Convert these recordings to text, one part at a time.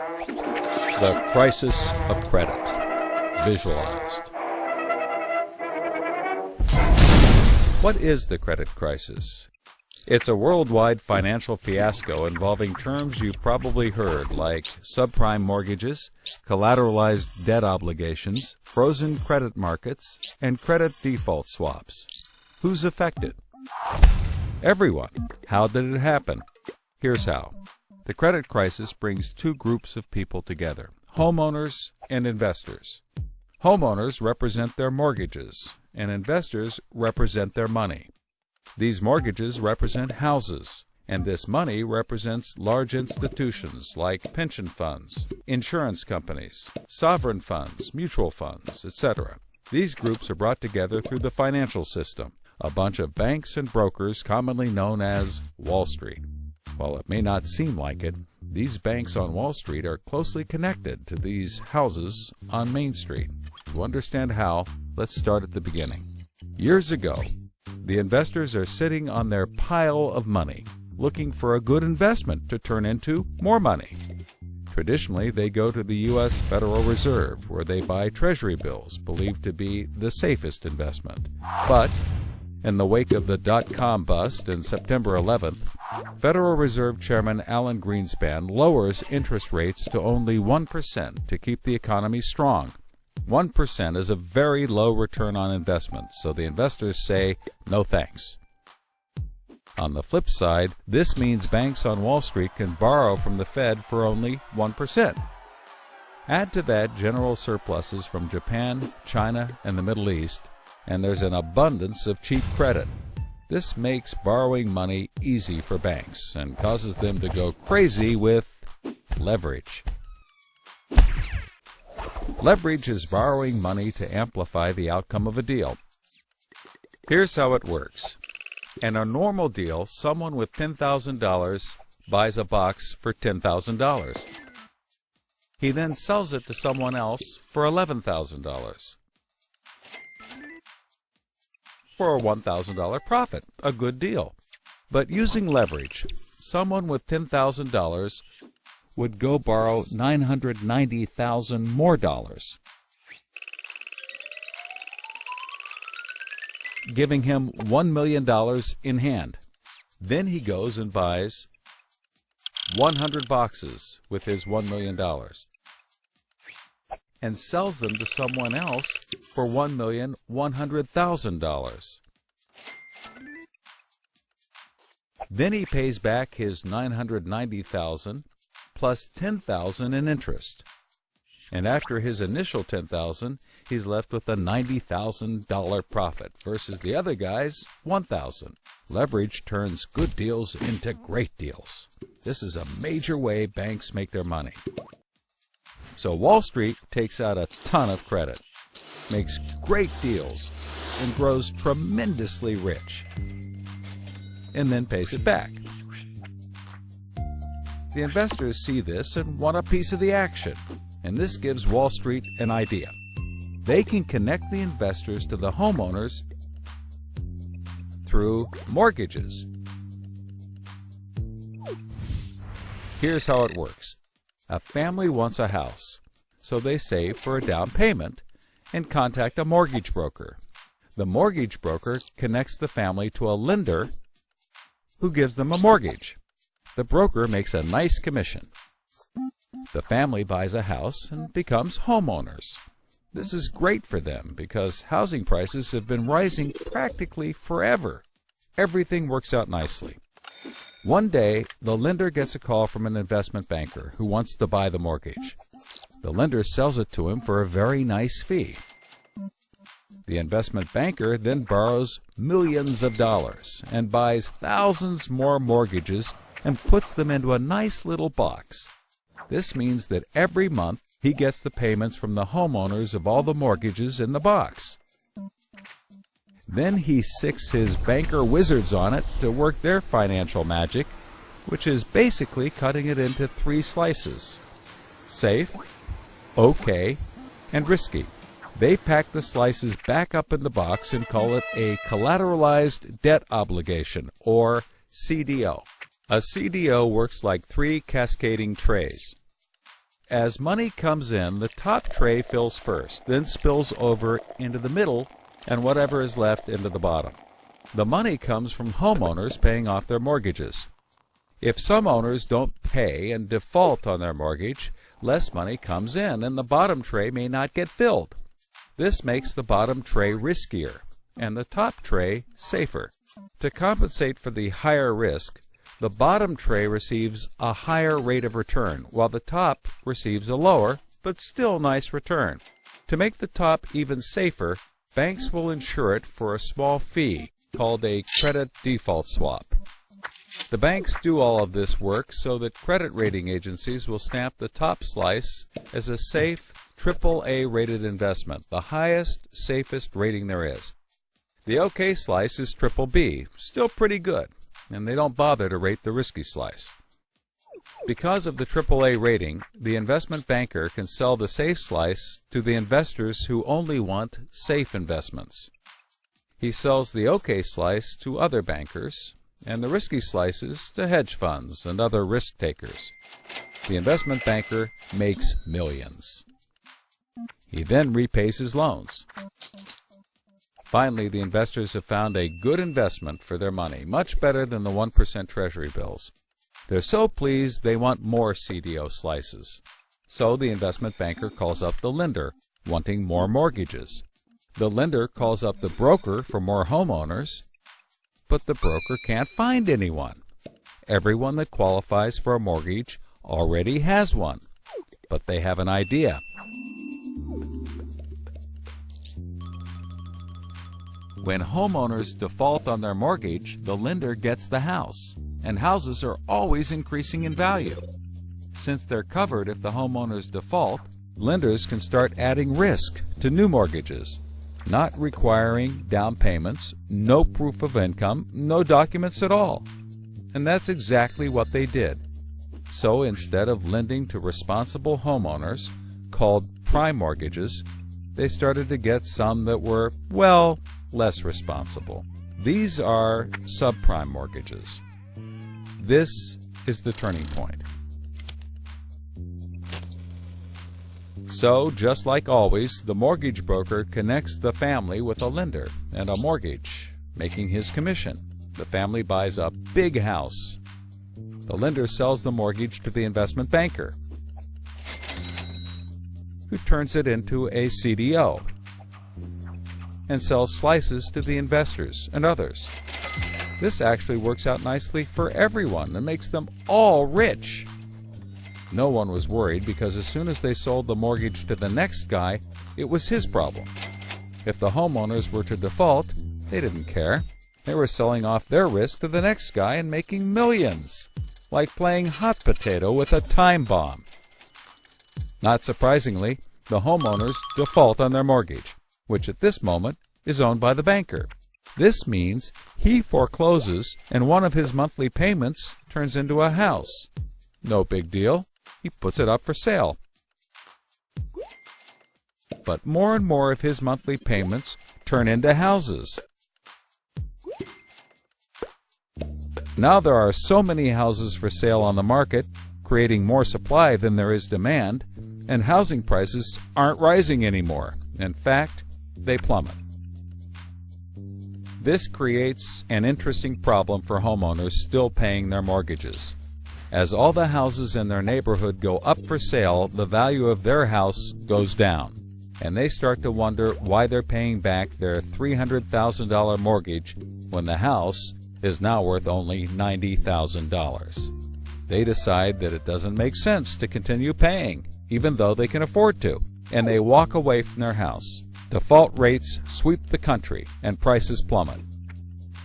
The crisis of credit, visualized. What is the credit crisis? It's a worldwide financial fiasco involving terms you've probably heard, like subprime mortgages, collateralized debt obligations, frozen credit markets, and credit default swaps. Who's affected? Everyone. How did it happen? Here's how. The credit crisis brings two groups of people together, homeowners and investors. Homeowners represent their mortgages, and investors represent their money. These mortgages represent houses, and this money represents large institutions like pension funds, insurance companies, sovereign funds, mutual funds, etc. These groups are brought together through the financial system, a bunch of banks and brokers commonly known as Wall Street. While it may not seem like it, these banks on Wall Street are closely connected to these houses on Main Street. To understand how, let's start at the beginning. Years ago, the investors are sitting on their pile of money, looking for a good investment to turn into more money. Traditionally, they go to the U.S. Federal Reserve, where they buy Treasury bills, believed to be the safest investment. But in the wake of the dot-com bust in September 11th, Federal Reserve Chairman Alan Greenspan lowers interest rates to only 1% to keep the economy strong. 1% is a very low return on investment, so the investors say, no thanks. On the flip side, this means banks on Wall Street can borrow from the Fed for only 1%. Add to that general surpluses from Japan, China, and the Middle East, and there's an abundance of cheap credit. This makes borrowing money easy for banks and causes them to go crazy with leverage. Leverage is borrowing money to amplify the outcome of a deal. Here's how it works. In a normal deal, someone with $10,000 buys a box for $10,000. He then sells it to someone else for $11,000. For a $1,000 profit, a good deal. But using leverage, someone with $10,000 would go borrow $990,000 more, giving him $1 million in hand. Then he goes and buys 100 boxes with his $1 million and sells them to someone else for $1,100,000. Then he pays back his $990,000 plus $10,000 in interest. And after his initial $10,000, he's left with a $90,000 profit versus the other guy's $1,000. Leverage turns good deals into great deals. This is a major way banks make their money. So Wall Street takes out a ton of credit, makes great deals, and grows tremendously rich, and then pays it back. The investors see this and want a piece of the action, and this gives Wall Street an idea. They can connect the investors to the homeowners through mortgages. Here's how it works. A family wants a house, so they save for a down payment and contact a mortgage broker. The mortgage broker connects the family to a lender who gives them a mortgage. The broker makes a nice commission. The family buys a house and becomes homeowners. This is great for them because housing prices have been rising practically forever. Everything works out nicely. One day, the lender gets a call from an investment banker who wants to buy the mortgage. The lender sells it to him for a very nice fee. The investment banker then borrows millions of dollars and buys thousands more mortgages and puts them into a nice little box. This means that every month he gets the payments from the homeowners of all the mortgages in the box. Then he sicks his banker wizards on it to work their financial magic, which is basically cutting it into 3 slices: safe, okay, and risky. They pack the slices back up in the box and call it a collateralized debt obligation, or CDO. A CDO works like 3 cascading trays. As money comes in, the top tray fills first, then spills over into the middle, and whatever is left into the bottom. The money comes from homeowners paying off their mortgages. If some owners don't pay and default on their mortgage, less money comes in, and the bottom tray may not get filled. This makes the bottom tray riskier, and the top tray safer. To compensate for the higher risk, the bottom tray receives a higher rate of return, while the top receives a lower, but still nice return. To make the top even safer, banks will insure it for a small fee, called a credit default swap. The banks do all of this work so that credit rating agencies will stamp the top slice as a safe, AAA rated investment, the highest, safest rating there is. The OK slice is BBB, still pretty good, and they don't bother to rate the risky slice. Because of the AAA rating, the investment banker can sell the safe slice to the investors who only want safe investments. He sells the OK slice to other bankers, and the risky slices to hedge funds and other risk takers. The investment banker makes millions. He then repays his loans. Finally, the investors have found a good investment for their money, much better than the 1% Treasury bills. They're so pleased they want more CDO slices. So the investment banker calls up the lender, wanting more mortgages. The lender calls up the broker for more homeowners, but the broker can't find anyone. Everyone that qualifies for a mortgage already has one, but they have an idea. When homeowners default on their mortgage, the lender gets the house, and houses are always increasing in value. Since they're covered if the homeowners default, lenders can start adding risk to new mortgages, not requiring down payments, no proof of income, no documents at all. And that's exactly what they did. So instead of lending to responsible homeowners, called prime mortgages, they started to get some that were, well, less responsible. These are subprime mortgages. This is the turning point. So, just like always, the mortgage broker connects the family with a lender and a mortgage, making his commission. The family buys a big house. The lender sells the mortgage to the investment banker, who turns it into a CDO and sells slices to the investors and others. This actually works out nicely for everyone and makes them all rich. No one was worried because as soon as they sold the mortgage to the next guy, it was his problem. If the homeowners were to default, they didn't care. They were selling off their risk to the next guy and making millions, like playing hot potato with a time bomb. Not surprisingly, the homeowners default on their mortgage, which at this moment is owned by the banker. This means he forecloses and one of his monthly payments turns into a house. No big deal. He puts it up for sale. But more and more of his monthly payments turn into houses. Now there are so many houses for sale on the market, creating more supply than there is demand, and housing prices aren't rising anymore. In fact, they plummet. This creates an interesting problem for homeowners still paying their mortgages. As all the houses in their neighborhood go up for sale, the value of their house goes down, and they start to wonder why they're paying back their $300,000 mortgage when the house is now worth only $90,000. They decide that it doesn't make sense to continue paying, even though they can afford to, and they walk away from their house. Default rates sweep the country, and prices plummet.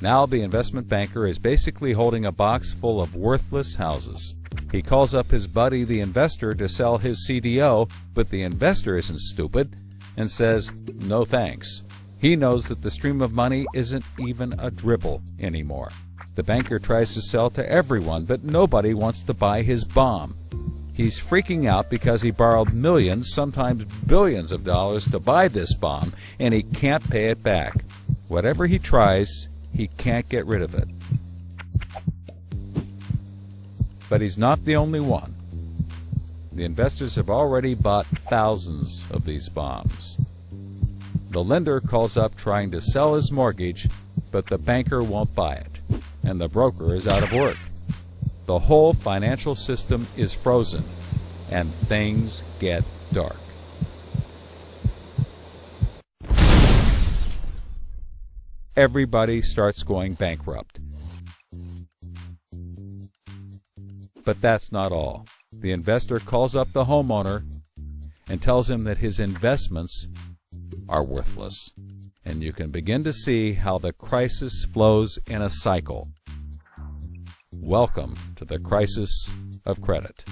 Now the investment banker is basically holding a box full of worthless houses. He calls up his buddy the investor to sell his CDO, but the investor isn't stupid and says, no thanks. He knows that the stream of money isn't even a dribble anymore. The banker tries to sell to everyone, but nobody wants to buy his bomb. He's freaking out because he borrowed millions, sometimes billions of dollars to buy this bomb, and he can't pay it back. Whatever he tries, he can't get rid of it. But he's not the only one. The investors have already bought thousands of these bombs. The lender calls up trying to sell his mortgage, but the banker won't buy it, and the broker is out of work. The whole financial system is frozen, and things get dark. Everybody starts going bankrupt. But that's not all. The investor calls up the homeowner and tells him that his investments are worthless. And you can begin to see how the crisis flows in a cycle. Welcome to the crisis of credit.